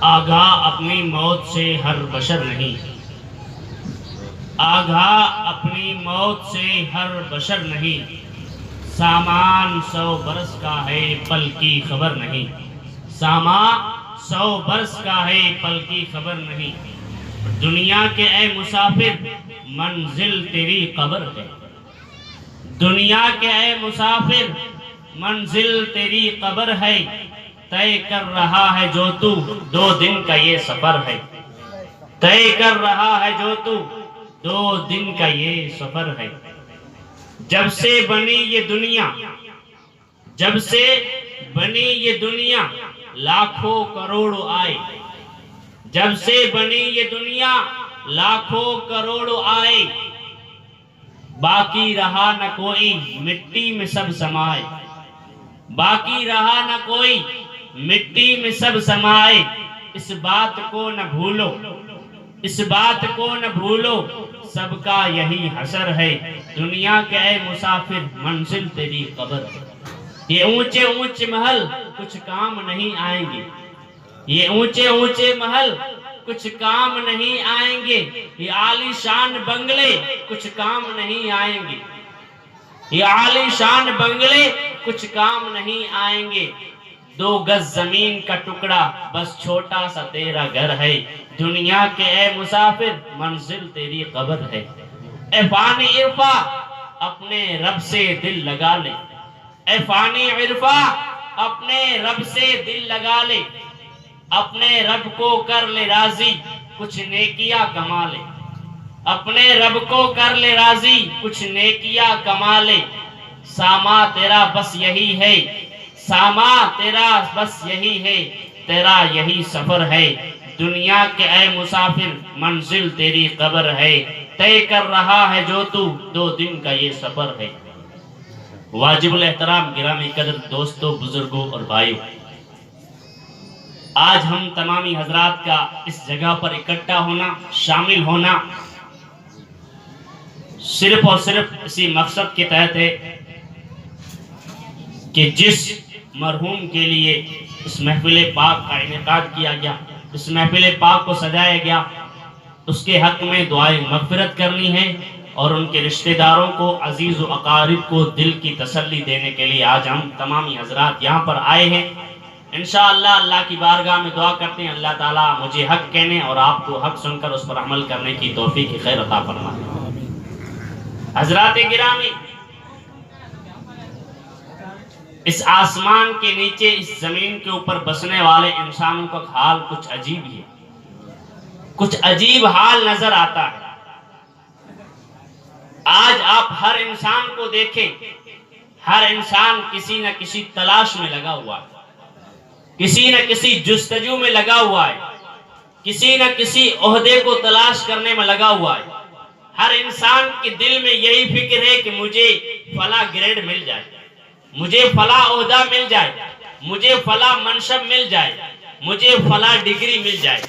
آگاہ اپنی موت سے ہر بشر نہیں، آگاہ اپنی موت سے ہر بشر نہیں، سامان 100 برس کا ہے پل کی خبر نہیں، سامان 100 برس کا ہے پل کی خبر نہیں، دنیا کے اے مسافر منزل تیری قبر ہے، دنیا کے اے مسافر منزل تیری قبر ہے، طے کر رہا ہے جو تو 2 دن کا یہ سفر ہے، طے کر رہا ہے جو تو 2 دن کا یہ سفر ہے، جب سے بنی یہ دنیا، جب سے بنی یہ دنیا لاکھوں کروڑ آئے، جب سے بنی یہ دنیا لاکھوں کروڑ آئے، باقی رہا نہ کوئی مٹی میں سب سمائے، باقی رہا نہ کوئی مٹی میں سب سمائے، اس بات کو نہ بھولو، اس بات کو نہ بھولو، سب کا یہی حشر ہے، دنیا کے اے مسافر منزل تیری قبر ہے، یہ اونچے اونچے محل کچھ کام نہیں آئیں گے، یہ اونچے اونچے محل کچھ کام نہیں آئیں گے، یہ عالی شان بنگلے کچھ کام نہیں آئیں گے، یہ عالی شان بنگلے کچھ کام نہیں آئیں گے، 2 گز زمین کا ٹکڑا بس چھوٹا سا تیرا گھر ہے، دنیا کے اے مسافر منزل تیری قبر ہے، اے فانی عرفا اپنے رب سے دل لگا لے، اے فانی عرفا اپنے رب سے دل لگا لے، اپنے رب کو کر لے راضی کچھ نیکیاں کما لے، اپنے رب کو کر لے راضی کچھ نیکیاں کما لے، ساما تیرا بس یہی ہے، ساما تیرا بس یہی ہے، تیرا یہی سفر ہے، دنیا کے اے مسافر منزل تیری قبر ہے، طے کر رہا ہے جو تو 2 دن کا یہ سفر ہے۔ واجب الاحترام گرامی قدر دوستوں، بزرگوں اور بھائیوں، آج ہم تمامی حضرات کا اس جگہ پر اکٹھا ہونا، شامل ہونا صرف اور صرف اسی مقصد کے تحت ہے کہ جس مرحوم کے لیے اس محفل پاک کا انعقاد کیا گیا، اس محفل پاک کو سجایا گیا، اس کے حق میں دعائیں مغفرت کرنی ہے اور ان کے رشتہ داروں کو، عزیز و اقارب کو دل کی تسلی دینے کے لیے آج ہم تمامی حضرات یہاں پر آئے ہیں۔ انشاءاللہ اللہ کی بارگاہ میں دعا کرتے ہیں اللہ تعالیٰ مجھے حق کہنے اور آپ کو حق سن کر اس پر عمل کرنے کی توفیق خیر عطا فرمائے۔ حضرات گرامی، اس آسمان کے نیچے، اس زمین کے اوپر بسنے والے انسانوں کا حال کچھ عجیب ہی ہے، کچھ عجیب حال نظر آتا ہے۔ آج آپ ہر انسان کو دیکھیں، ہر انسان کسی نہ کسی تلاش میں لگا ہوا ہے، کسی نہ کسی جستجو میں لگا ہوا ہے، کسی نہ کسی عہدے کو تلاش کرنے میں لگا ہوا ہے۔ ہر انسان کے دل میں یہی فکر ہے کہ مجھے فلاں گریڈ مل جائے، مجھے فلاں عہدہ مل جائے، مجھے فلاں منصب مل جائے، مجھے فلاں ڈگری مل جائے۔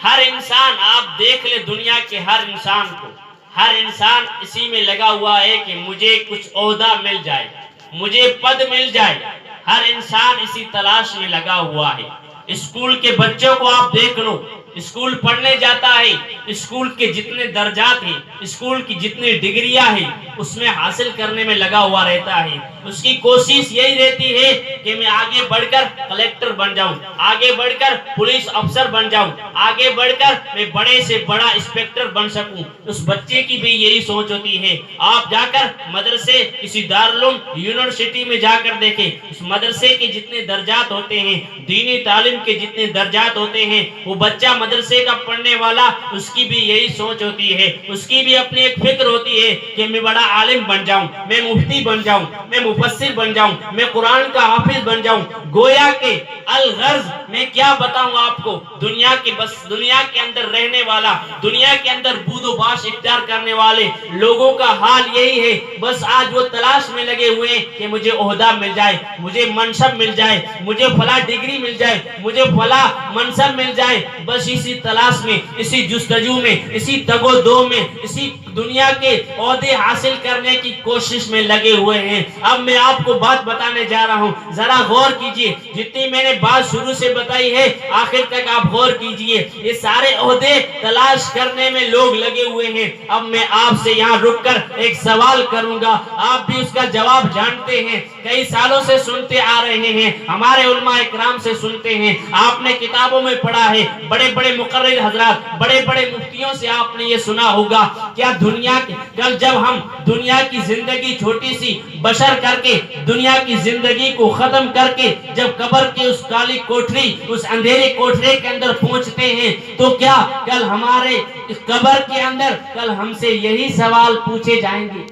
ہر انسان، آپ دیکھ لے دنیا کے ہر انسان کو، ہر انسان اسی میں لگا ہوا ہے کہ مجھے کچھ عہدہ مل جائے، مجھے پد مل جائے، ہر انسان اسی تلاش میں لگا ہوا ہے۔ اسکول کے بچوں کو آپ دیکھ لو، اسکول پڑھنے جاتا ہے، اسکول کے جتنے درجات ہیں، اسکول کی جتنی ڈگریاں ہیں، اس میں حاصل کرنے میں لگا ہوا رہتا ہے۔ اس کی کوشش یہی رہتی ہے کہ میں آگے بڑھ کر کلیکٹر بن جاؤں، آگے بڑھ کر پولیس افسر بن جاؤں، آگے بڑھ کر میں بڑے سے بڑا انسپیکٹر بن سکوں۔ اس بچے کی بھی یہی سوچ ہوتی ہے۔ آپ جا کر مدرسے، کسی دارالعلوم یونیورسٹی میں جا کر دیکھیں، اس مدرسے کے جتنے درجات ہوتے ہیں، دینی تعلیم کے جتنے درجات ہوتے ہیں، وہ بچہ مدرسے کا پڑھنے والا، اس کی بھی یہی سوچ ہوتی ہے، اس کی بھی اپنی ایک فکر ہوتی ہے کہ میں بڑا عالم بن جاؤں، میں مفتی بن جاؤں، میں مفسر بن جاؤں، میں قرآن کا حافظ بن جاؤں۔ گویا کہ الغرض میں کیا بتاؤں آپ کو، دنیا کے بس دنیا کے اندر رہنے والا، دنیا کے اندر بود و باش اختیار کرنے والے لوگوں کا حال یہی ہے۔ بس آج وہ تلاش میں لگے ہوئے ہیں کہ مجھے عہدہ مل جائے، مجھے منصب مل جائے، مجھے فلاں ڈگری مل جائے، مجھے فلاں منصب مل جائے۔ بس اسی تلاش میں، اسی جستجو میں، اسی تگ و دو میں، اسی دنیا کے عہدے حاصل حاصل کرنے کی کوشش میں لگے ہوئے ہیں۔ اب میں آپ کو بات بتانے جا رہا ہوں، ذرا غور کیجئے، جتنی میں نے بات شروع سے بتائی ہے آخر تک آپ غور کیجئے۔ یہ سارے عہدے تلاش کرنے میں لوگ لگے ہوئے ہیں۔ اب میں آپ سے یہاں رک کر ایک سوال کروں گا، آپ بھی اس کا جواب جانتے ہیں، کئی سالوں سے سنتے آ رہے ہیں، ہمارے علماء اکرام سے سنتے ہیں، آپ نے کتابوں میں پڑھا ہے، بڑے بڑے مقرر حضرات، بڑے بڑے مفتیوں سے آپ نے یہ سنا ہوگا، کیا دنیا کل جب ہم دنیا کی زندگی چھوٹی سی بشر کر کے دنیا کی زندگی کو ختم کر کے جب قبر کے اس کالی کوٹری، اس اندھیرے کوٹری کے اندر پہنچتے ہیں تو کیا کل ہمارے اس قبر کے اندر کل ہم سے یہی سوال پوچھے جائیں گے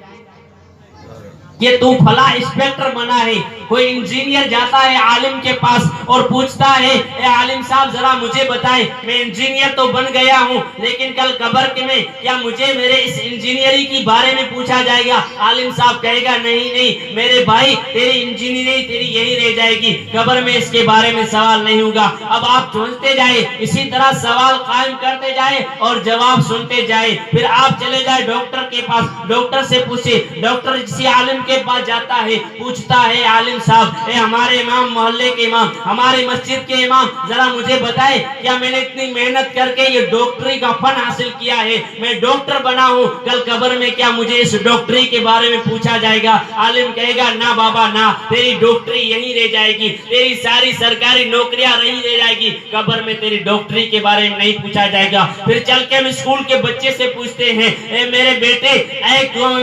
کہ تو فلاں انسپیکٹر بنا ہے؟ کوئی انجینئر جاتا ہے عالم کے پاس اور پوچھتا ہے اے عالم صاحب ذرا مجھے بتائیں، میں انجینئر تو بن گیا ہوں لیکن کل قبر کے میں کیا مجھے میرے اس انجینئری کی بارے میں پوچھا جائے گا؟ عالم صاحب کہے گا نہیں نہیں میرے بھائی، تیری انجینئری تیری یہی رہ جائے گی، قبر میں اس کے بارے میں سوال نہیں ہوگا۔ اب آپ سنتے جائے، اسی طرح سوال قائم کرتے جائے اور جواب سنتے جائے، پھر آپ چلے جائے ڈاکٹر کے پاس، ڈاکٹر سے پوچھے، ڈاکٹر کسی عالم کے پاس جاتا ہے، پوچھتا ہے عالم صاحب اے ہمارے امام، محلے کے امام، ہماری مسجد کے امام، ذرا مجھے بتائے کیا میں نے اتنی محنت کر کے یہ ڈاکٹری کا فن حاصل کیا ہے، میں ڈاکٹر بنا ہوں، کل قبر میں کیا مجھے اس ڈاکٹری کے بارے میں پوچھا جائے گا؟ عالم کہے گا نہ بابا نہ، تیری ڈاکٹری یہیں رہ جائے گی، تیری ساری سرکاری نوکریاں رہیں رہ جائے گی، قبر میں تیری ڈاکٹری کے بارے میں نہیں پوچھا جائے گا۔ پھر چل کے ہم اسکول کے بچے سے پوچھتے ہیں اے میرے بیٹے، اے قوم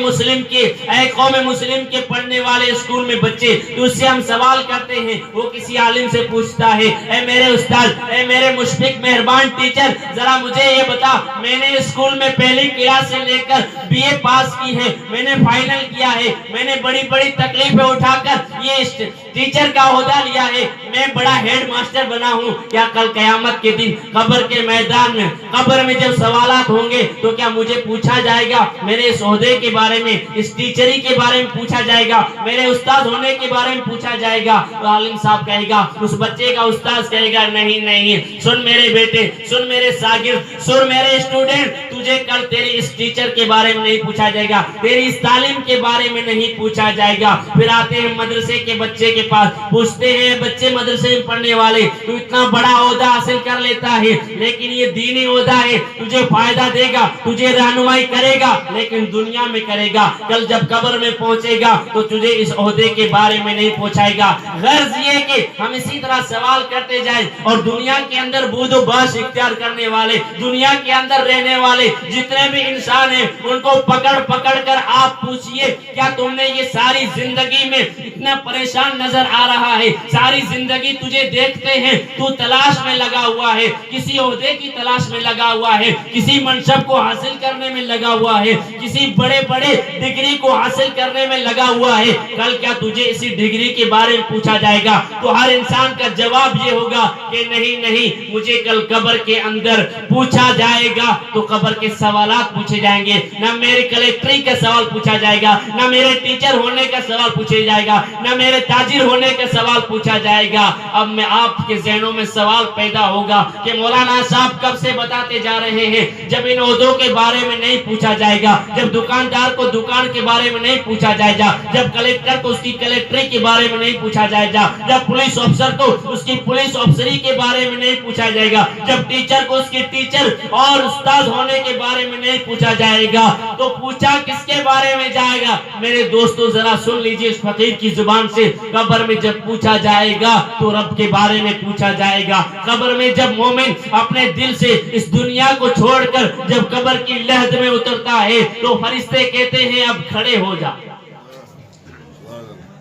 مسلم کے پڑھنے والے اسکول میں بچے، تو اس سے ہم سوال کرتے ہیں، وہ کسی عالم سے پوچھتا ہے اے میرے استاد، اے میرے مشفق مہربان ٹیچر، ذرا مجھے یہ بتا، میں نے اسکول میں پہلی کلاس سے لے کر بی اے پاس کی ہے، میں نے فائنل کیا ہے، میں نے بڑی بڑی تکلیفیں اٹھا کر یہ ٹیچر کا عہدہ لیا ہے، میں بڑا ہیڈ ماسٹر بنا ہوں، کیا کل قیامت کے دن قبر کے میدان میں، قبر میں جب سوالات ہوں گے تو کیا مجھے پوچھا جائے گا میرے اس عہدے کے بارے میں، اس ٹیچری کے بارے میں پوچھا جائے گا، میرے استاد ہونے کے بارے میں پوچھا جائے گا؟ تو عالم صاحب کہے گا، اس بچے کا استاد کہے گا نہیں نہیں، سن میرے بیٹے، سن میرے شاگرد، سن میرے اسٹوڈنٹ، تجھے کل تیری اس ٹیچر کے بارے میں نہیں پوچھا جائے گا، تیری اس تعلیم کے بارے میں نہیں پوچھا جائے گا۔ پھر آتے ہیں مدرسے کے بچے کے پاس، پوچھتے ہیں بچے مدرسے میں پڑھنے والے، تو اتنا بڑا عہدہ حاصل کر لیتا ہے لیکن یہ دینی عہدہ ہے، تجھے فائدہ دے گا، تجھے رہنمائی کرے گا لیکن دنیا میں کرے گا، کل جب قبر میں پہنچے گا تو تجھے اس عہدے کے بارے میں نہیں پوچھائے گا۔ غرض یہ کہ ہم اسی طرح سوال کرتے جائیں اور دنیا کے اندر بود و باش اختیار کرنے والے، دنیا کے اندر رہنے والے جتنے بھی انسان ہیں ان کو پکڑ پکڑ کر آپ پوچھئے کیا تم نے یہ ساری زندگی میں اتنا پریشان نظر آ رہا ہے، ساری زندگی تجھے دیکھتے ہیں تو تلاش میں لگا ہوا ہے، کسی عہدے کی تلاش میں لگا ہوا ہے، کسی منصب کو حاصل کرنے میں لگا ہوا ہے، کسی بڑے بڑے ڈگری کو حاصل کرنے میں لگا ہوا ہے، کل کیا تجھے اسی ڈگری کے بارے میں پوچھا جائے گا؟ تو ہر انسان کا جواب یہ ہوگا کہ نہیں نہیں، مجھے کل قبر کے اندر پوچھا جائے گا، تو قبر کے سوالات پوچھے جائیں گے، نہ میرے کلیکٹری کا سوال پوچھا جائے گا، نہ میرے ٹیچر ہونے کا سوال پوچھے جائے گا، نہ میرے تاجر ہونے کا سوال پوچھا جائے گا۔ اب میں آپ کے ذہنوں میں سوال پیدا ہوگا کہ مولانا صاحب کب سے بتاتے جا رہے ہیں، جب ان عہدوں کے بارے میں نہیں پوچھا جائے گا، جب دکاندار کو دکان کے بارے میں نہیں پوچھا جائے گا، جب کلیکٹر کو اس کی کلیکٹری کے بارے میں نہیں پوچھا جائے گا، جب پولیس افسر کو اس کی پولیس افسری کے بارے میں نہیں پوچھا جائے گا، جب ٹیچر کو اس کی ٹیچر اور استاد ہونے کے بارے میں نہیں پوچھا جائے گا، تو پوچھا کس کے بارے میں جائے گا؟ میرے دوستو ذرا سن لیجئے اس فقیر کی زبان سے، قبر میں جب پوچھا جائے گا تو رب کے بارے میں پوچھا جائے گا۔ قبر میں جب مومن اپنے دل سے اس دنیا کو چھوڑ کر جب قبر کی لحد میں اترتا ہے تو فرشتے کہتے ہیں اب کھڑے ہو جا۔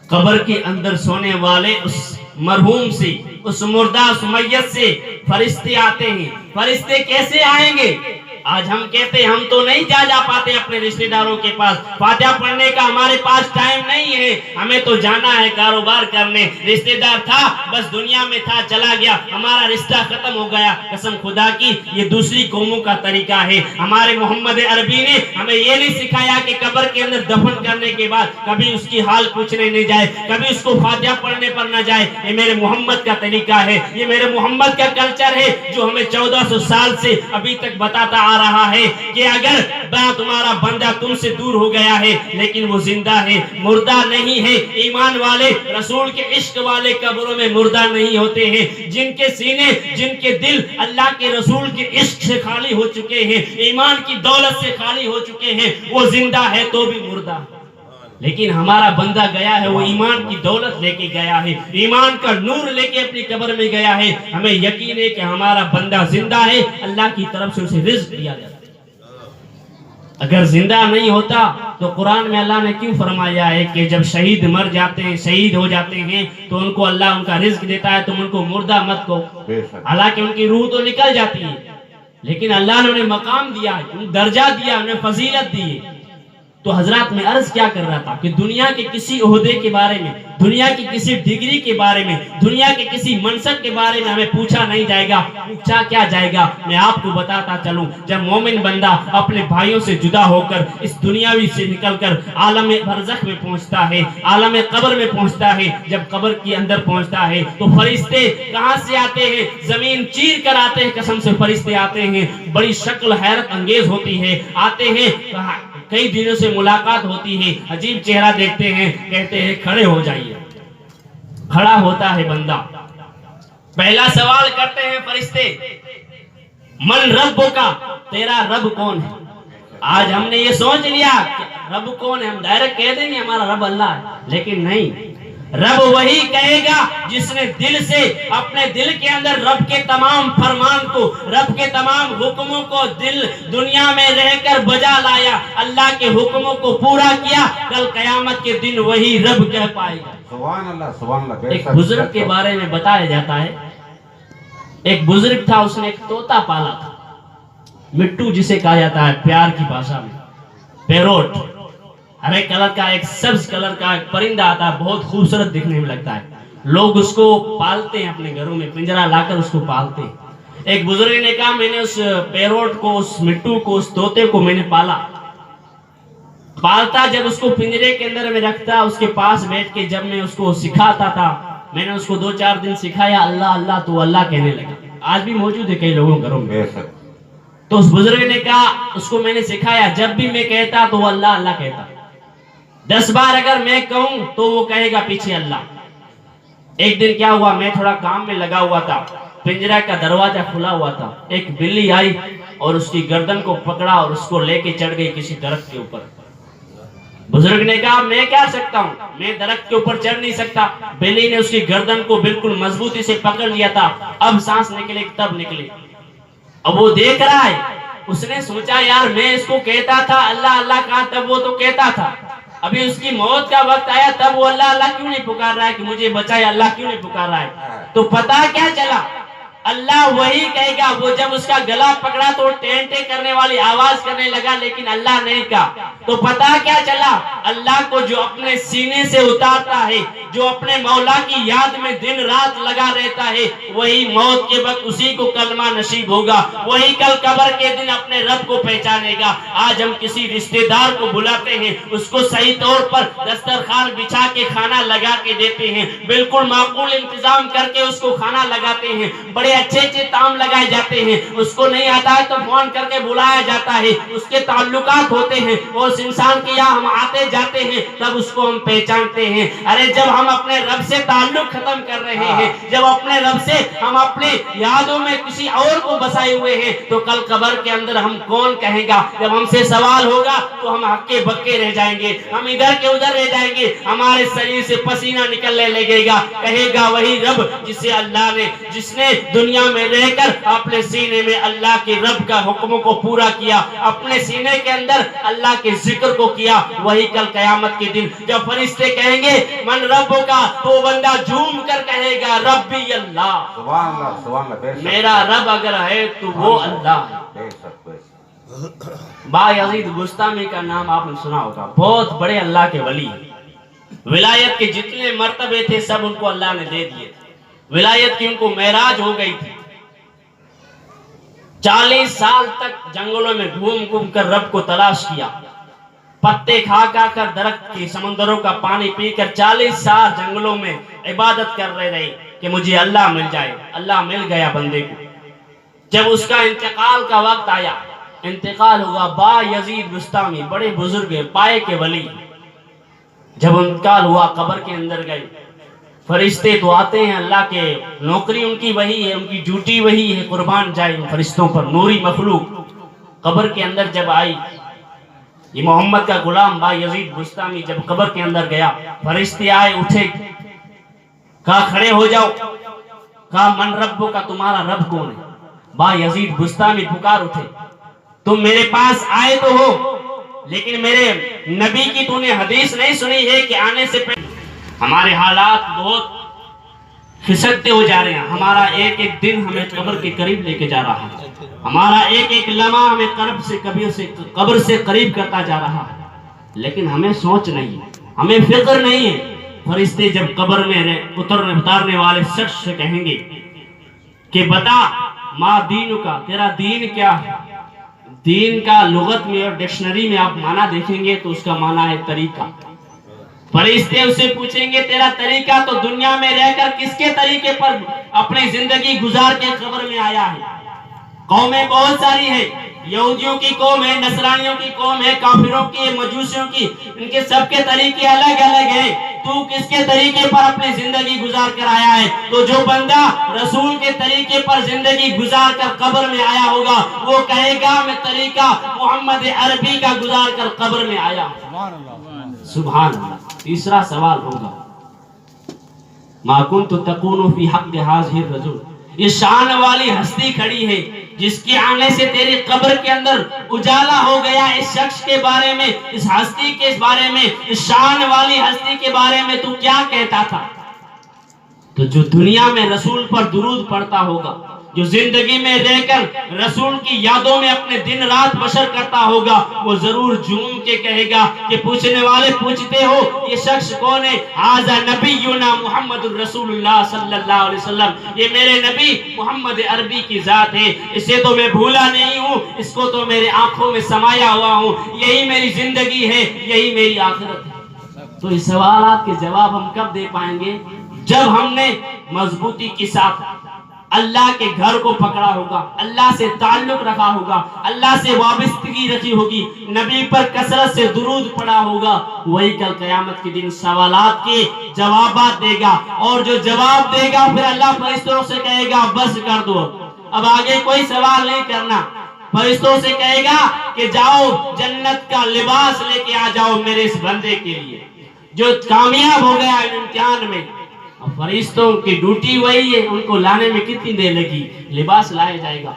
قبر کے اندر سونے والے اس مرحوم سے، اس مردہ، اس میت سے فرشتے آتے ہیں۔ فرشتے کیسے آئیں گے؟ آج ہم کہتے ہیں ہم تو نہیں جا پاتے اپنے رشتہ داروں کے پاس، فاتحہ پڑھنے کا ہمارے پاس ٹائم نہیں ہے، ہمیں تو جانا ہے کاروبار کرنے، رشتہ دار تھا بس دنیا میں تھا چلا گیا، ہمارا رشتہ ختم ہو گیا۔ قسم خدا کی یہ دوسری قوموں کا طریقہ ہے۔ ہمارے محمد عربی نے ہمیں یہ نہیں سکھایا کہ قبر کے اندر دفن کرنے کے بعد کبھی اس کی حال پوچھنے نہیں جائے، کبھی اس کو فاتحہ پڑھنے پر نہ جائے۔ یہ میرے محمد کا طریقہ ہے، یہ میرے محمد کا کلچر ہے جو ہمیں 1400 سال سے ابھی تک بتاتا آ رہا ہے کہ اگر تمہارا بندہ تم سے دور ہو گیا ہے لیکن وہ زندہ ہے، مردہ نہیں ہے۔ ایمان والے، رسول کے عشق والے قبروں میں مردہ نہیں ہوتے ہیں۔ جن کے سینے، جن کے دل اللہ کے رسول کے عشق سے خالی ہو چکے ہیں، ایمان کی دولت سے خالی ہو چکے ہیں، وہ زندہ ہے تو بھی مردہ۔ لیکن ہمارا بندہ گیا ہے، وہ ایمان کی دولت لے کے گیا ہے، ایمان کا نور لے کے اپنی قبر میں گیا ہے۔ ہمیں یقین ہے کہ ہمارا بندہ زندہ ہے، اللہ کی طرف سے اسے رزق دیا جاتا ہے۔ اگر زندہ نہیں ہوتا تو قرآن میں اللہ نے کیوں فرمایا ہے کہ جب شہید مر جاتے ہیں، شہید ہو جاتے ہیں تو ان کو اللہ ان کا رزق دیتا ہے، تم ان کو مردہ مت کہو۔ حالانکہ ان کی روح تو نکل جاتی ہے، لیکن اللہ نے انہیں مقام دیا، درجہ دیا، انہیں فضیلت دی۔ تو حضرات میں عرض کیا کر رہا تھا کہ دنیا کے کسی عہدے کے بارے میں، دنیا کی کسی ڈگری کے بارے میں، دنیا کے کسی منصب کے بارے میں ہمیں پوچھا نہیں جائے گا۔ پوچھا کیا جائے گا؟ میں آپ کو بتاتا چلوں، جب مومن بندہ اپنے بھائیوں سے جدا ہو کر اس دنیاوی سے نکل کر عالم برزخ میں پہنچتا ہے، عالم قبر میں پہنچتا ہے، جب قبر کے اندر پہنچتا ہے تو فرشتے کہاں سے آتے ہیں؟ زمین چیر کر آتے ہیں، قسم سے فرشتے آتے ہیں، بڑی شکل حیرت انگیز ہوتی ہے، آتے ہیں، کئی دنوں سے ملاقات ہوتی ہے، عجیب چہرہ دیکھتے ہیں، کہتے ہیں کھڑے ہو جائیے۔ کھڑا ہوتا ہے بندہ، پہلا سوال کرتے ہیں فرشتے، من رب کا، تیرا رب کون ہے؟ آج ہم نے یہ سوچ لیا کہ رب کون ہے، ہم ڈائریکٹ کہہ دیں گے ہمارا رب اللہ ہے، لیکن نہیں، رب وہی کہے گا جس نے دل سے، اپنے دل کے اندر رب کے تمام فرمان کو، رب کے تمام حکموں کو دنیا میں رہ کر بجا لایا، اللہ کے حکموں کو پورا کیا، کل قیامت کے دن وہی رب کہہ پائے گا۔ سبحان اللہ، سبحان اللہ۔ ایک بزرگ کے بارے میں بتایا جاتا ہے، ایک بزرگ تھا، اس نے ایک طوطا پالا تھا، مٹو جسے کہا جاتا ہے پیار کی بھاشا میں، پیروٹ، ہرے کلر کا، ایک سبز کلر کا ایک پرندہ آتا ہے، بہت خوبصورت دکھنے میں لگتا ہے، لوگ اس کو پالتے ہیں اپنے گھروں میں، پنجرا لا کر اس کو پالتے ہیں۔ ایک بزرگ نے کہا میں نے اس پیروٹ کو، اس مٹو کو، اس طوطے کو میں نے پالتا، جب اس کو پنجرے کے اندر میں رکھتا، اس کے پاس بیٹھ کے جب میں اس کو سکھاتا تھا، میں نے اس کو 2-4 دن سکھایا، اللہ اللہ تو اللہ کہنے لگا۔ آج بھی موجود ہے کئی لوگوں گھروں میں۔ تو اس بزرگ نے کہا اس کو میں نے سکھایا، جب بھی میں کہتا تو وہ اللہ اللہ کہتا، 10 بار اگر میں کہوں تو وہ کہے گا پیچھے اللہ۔ ایک دن کیا ہوا، میں تھوڑا کام میں لگا ہوا تھا، پنجرہ کا دروازہ کھلا ہوا تھا، ایک بلی آئی اور اس کی گردن کو پکڑا اور اس کو لے کے چڑھ گئی کسی درخت کے اوپر۔ بزرگ نے کہا میں کیا سکتا ہوں، میں درخت کے اوپر چڑھ نہیں سکتا۔ بلی نے اس کی گردن کو بالکل مضبوطی سے پکڑ لیا تھا، اب سانس نکلے تب نکلے۔ اب وہ دیکھ رہا ہے، اس نے سوچا یار میں اس کو کہتا تھا اللہ اللہ کہا، تب وہ تو کہتا تھا، ابھی اس کی موت کا وقت آیا تب وہ اللہ اللہ کیوں نہیں پکار رہا ہے کہ مجھے بچائے، اللہ کیوں نہیں پکار رہا ہے؟ تو پتا کیا چلا، اللہ وہی کہے گا۔ وہ جب اس کا گلا پکڑا تو ٹینٹے کرنے والی آواز کرنے لگا، لیکن اللہ نہیں کہا۔ تو پتا کیا چلا، اللہ کو جو اپنے سینے سے اتارتا ہے، جو اپنے مولا کی یاد میں دن رات لگا رہتا ہے، وہی موت کے وقت اسی کو کلمہ نصیب ہوگا، وہی کل قبر کے دن اپنے رب کو پہچانے گا۔ آج ہم کسی رشتہ دار کو بلاتے ہیں، اس کو صحیح طور پر دسترخوان بچھا کے کھانا لگا کے دیتے ہیں، بالکل معقول انتظام کر کے اس کو کھانا لگاتے ہیں، بڑے اچھے اچھے تام لگائے جاتے ہیں، اس کو نہیں آتا ہے تو فون کر کے بلایا جاتا ہے، اس کے تعلقات ہوتے ہیں، اس انسان کے یہاں ہم آتے جاتے ہیں، تب اس کو ہم پہچانتے ہیں۔ ارے جب ہم اپنے رب سے تعلق ختم کر رہے ہیں، جب اپنے رب سے ہم اپنے یادوں میں کسی اور کو بسائے ہوئے ہیں، تو کل قبر کے اندر ہم کون کہیں گا؟ جب ہم سے سوال ہوگا تو ہم ہکے بکے رہ جائیں گے، ہم ادھر کے ادھر رہ جائیں گے، ہمارے شریر سے پسینہ نکلنے لگے گا، کہے گا وہی رب جسے اللہ نے، جس نے دنیا میں رہ کر اپنے سینے میں اللہ کے رب کا حکموں کو پورا کیا، اپنے سینے کے اندر اللہ کے ذکر کو کیا، وہی کل قیامت کے دن جب فرشتے کہیں گے من رب کا، تو بندہ جھوم کر کہے گا ربی اللہ، سبحان اللہ سبحان اللہ، میرا رب اگر ہے تو وہ اللہ ہے۔ بایزید بستامی کا نام آپ نے سنا ہوگا، بہت بڑے اللہ کے ولی، ولایت کے جتنے مرتبے تھے سب ان کو اللہ نے دے دیے، ولایت کی ان کو معراج ہو گئی تھی۔ 40 سال تک جنگلوں میں گھوم گھوم کر رب کو تلاش کیا، پتے کھا کر درخت کی، سمندروں کا پانی پی کر 40 سال جنگلوں میں عبادت کر رہے کہ مجھے اللہ مل جائے۔ اللہ مل گیا بندے کو۔ جب اس کا انتقال کا وقت آیا، انتقال ہوا، با یزید بستامی بڑے بزرگ پائے کے ولی، جب انتقال ہوا قبر کے اندر گئے، فرشتے تو آتے ہیں، اللہ کے نوکری ان کی وہی ہے، ان کی ڈیوٹی وہی ہے، قربان جائے ان فرشتوں پر، نوری مخلوق قبر کے اندر جب آئی، یہ محمد کا غلام با یزید بستامی جب قبر کے اندر گیا، فرشتے آئے، اٹھے، کہا کھڑے ہو جاؤ، کہا من ربو کا، تمہارا رب کون ہے؟ با یزید بستامی پکار اٹھے، تم میرے پاس آئے تو ہو، لیکن میرے نبی کی تو نے حدیث نہیں سنی ہے کہ آنے سے پہلے ہمارے حالات بہت کھسکتے ہو جا رہے ہیں، ہمارا ایک ایک دن ہمیں قبر کے قریب لے کے جا رہا ہے، ہمارا ایک ایک لمحہ ہمیں قبر سے قریب کرتا جا رہا ہے، لیکن ہمیں سوچ نہیں ہے، ہمیں فکر نہیں ہے۔ فرشتے جب قبر میں اتارنے والے شخص سے کہیں گے کہ بتا ما دین کا، تیرا دین کیا ہے؟ دین کا لغت میں اور ڈکشنری میں آپ معنی دیکھیں گے تو اس کا معنی ہے طریقہ۔ فرشتے اسے پوچھیں گے تیرا طریقہ تو دنیا میں رہ کر کس کے طریقے پر اپنی زندگی گزار کے قبر میں آیا ہے؟ قومیں بہت ساری ہیں، یہودیوں کی قوم ہے، نصرانیوں کی قوم ہے، کافروں کی، مجوسیوں کی، ان کے سب کے طریقے الگ الگ ہیں، تو کس کے طریقے پر اپنی زندگی گزار کر آیا ہے؟ تو جو بندہ رسول کے طریقے پر زندگی گزار کر قبر میں آیا ہوگا وہ کہے گا میں طریقہ محمد عربی کا گزار کر قبر میں آیا ہوں۔ سبحان اللہ۔ تیسرا سوال ہوگا ما کنت تکون فی حق ھذہ الرجل، یہ شان والی ہستی کھڑی ہے جس کے آنے سے تیری قبر کے اندر اجالا ہو گیا، اس شخص کے بارے میں، اس ہستی کے بارے میں، اس شان والی ہستی کے بارے میں تو کیا کہتا تھا؟ تو جو دنیا میں رسول پر درود پڑھتا ہوگا، جو زندگی میں رہ کر رسول کی یادوں میں اپنے دن رات بسر کرتا ہوگا، وہ ضرور جھوم کے کہے گا کہ پوچھنے والے پوچھتے ہو یہ شخص کون ہے؟ ھذا نبینا محمد الرسول اللہ صلی اللہ علیہ وسلم، یہ میرے نبی محمد عربی کی ذات ہے، اسے تو میں بھولا نہیں ہوں، اس کو تو میرے آنکھوں میں سمایا ہوا ہوں، یہی میری زندگی ہے، یہی میری آخرت ہے۔ تو اس سوالات کے جواب ہم کب دے پائیں گے؟ جب ہم نے مضبوطی کے ساتھ اللہ کے گھر کو پکڑا ہوگا، اللہ سے تعلق رکھا ہوگا، اللہ سے وابستگی رکھی ہوگی، نبی پر کثرت سے درود پڑا ہوگا، وہی کل قیامت کے دن سوالات کے جوابات دے گا، اور جو جواب دے گا پھر اللہ فرشتوں سے کہے گا بس کر دو، اب آگے کوئی سوال نہیں کرنا۔ فرشتوں سے کہے گا کہ جاؤ جنت کا لباس لے کے آ جاؤ میرے اس بندے کے لیے جو کامیاب ہو گیا امتحان میں۔ فرشتوں کی ڈیوٹی وہی ہے، ان کو لانے میں کتنی دیر لگی، لباس لایا جائے گا،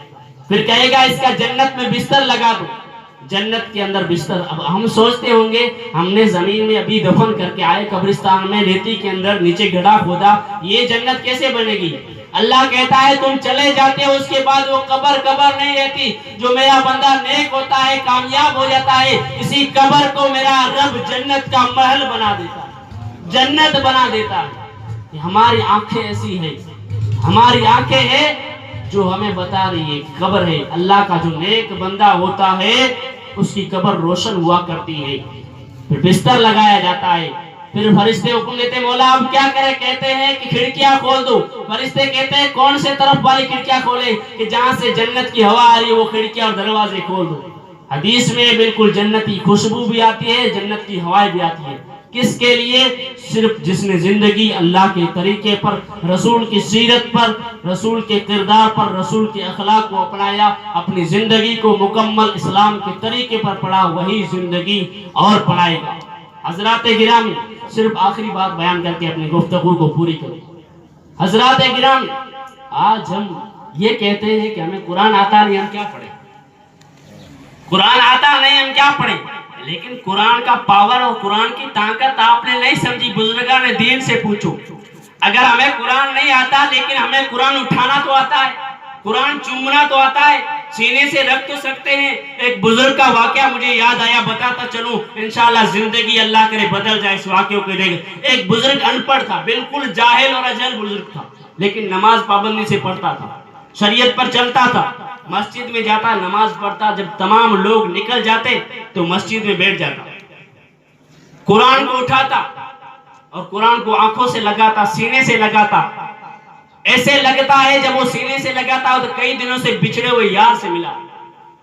پھر کہے گا اس کا جنت میں بستر لگا دو، جنت کے اندر بستر۔ اب ہم سوچتے ہوں گے ہم نے زمین میں ابھی دفن کر کے آئے، قبرستان میں ریتی کے اندر نیچے گڑھا کھودا، یہ جنت کیسے بنے گی؟ اللہ کہتا ہے تم چلے جاتے ہو، اس کے بعد وہ قبر نہیں رہتی، جو میرا بندہ نیک ہوتا ہے، کامیاب ہو جاتا ہے، اسی قبر کو میرا رب جنت کا محل بنا دیتا ہے، جنت بنا دیتا ہے۔ ہماری آنکھیں ایسی ہیں، ہماری آنکھیں ہیں جو ہمیں بتا رہی ہے قبر ہے، اللہ کا جو نیک بندہ ہوتا ہے اس کی قبر روشن ہوا کرتی ہے، پھر بستر لگایا جاتا ہے، پھر فرشتے حکم دیتے مولا اب کیا کرے؟ کہتے ہیں کہ کھڑکیاں کھول دو، فرشتے کہتے ہیں کون سے طرف والی کھڑکیاں کھولے؟ کہ جہاں سے جنت کی ہوا آ رہی ہے وہ کھڑکیاں اور دروازے کھول دو۔ حدیث میں بالکل جنتی خوشبو بھی آتی ہے، جنت کی ہوائیں بھی آتی ہے، کس کے لیے؟ صرف جس نے زندگی اللہ کے طریقے پر، رسول کی سیرت پر، رسول کے کردار پر، رسول کے اخلاق کو اپنایا، اپنی زندگی کو مکمل اسلام کے طریقے پر پڑھا، وہی زندگی اور پڑھائے گا۔ حضرات گرامی، صرف آخری بات بیان کر کے اپنی گفتگو کو پوری کروں۔ حضرات گرامی، آج ہم یہ کہتے ہیں کہ ہمیں قرآن آتا نہیں، ہم کیا پڑھیں؟ قرآن آتا نہیں ہم کیا پڑھیں؟ لیکن قرآن کا پاور اور قرآن کی طاقت آپ نے نہیں سمجھی، بزرگان دین سے پوچھو۔ اگر ہمیں قرآن نہیں آتا لیکن ہمیں قرآن اٹھانا تو آتا ہے، قرآن چومنا تو آتا ہے، سینے سے رکھ تو سکتے ہیں۔ ایک بزرگ کا واقعہ مجھے یاد آیا، بتاتا چلوں، انشاءاللہ زندگی اللہ کرے بدل جائے اس واقعوں کے دیکھ۔ ایک بزرگ ان پڑھ تھا، بالکل جاہل اور اجہل بزرگ تھا، لیکن نماز پابندی سے پڑھتا تھا، شریعت پر چلتا تھا، مسجد میں جاتا، نماز پڑھتا، جب تمام لوگ نکل جاتے تو مسجد میں بیٹھ جاتا، قرآن کو اٹھاتا اور قرآن کو آنکھوں سے لگاتا، سینے سے لگاتا۔ ایسے لگتا ہے جب وہ سینے سے لگاتا تو کئی دنوں سے بچھڑے ہوئے یار سے ملا،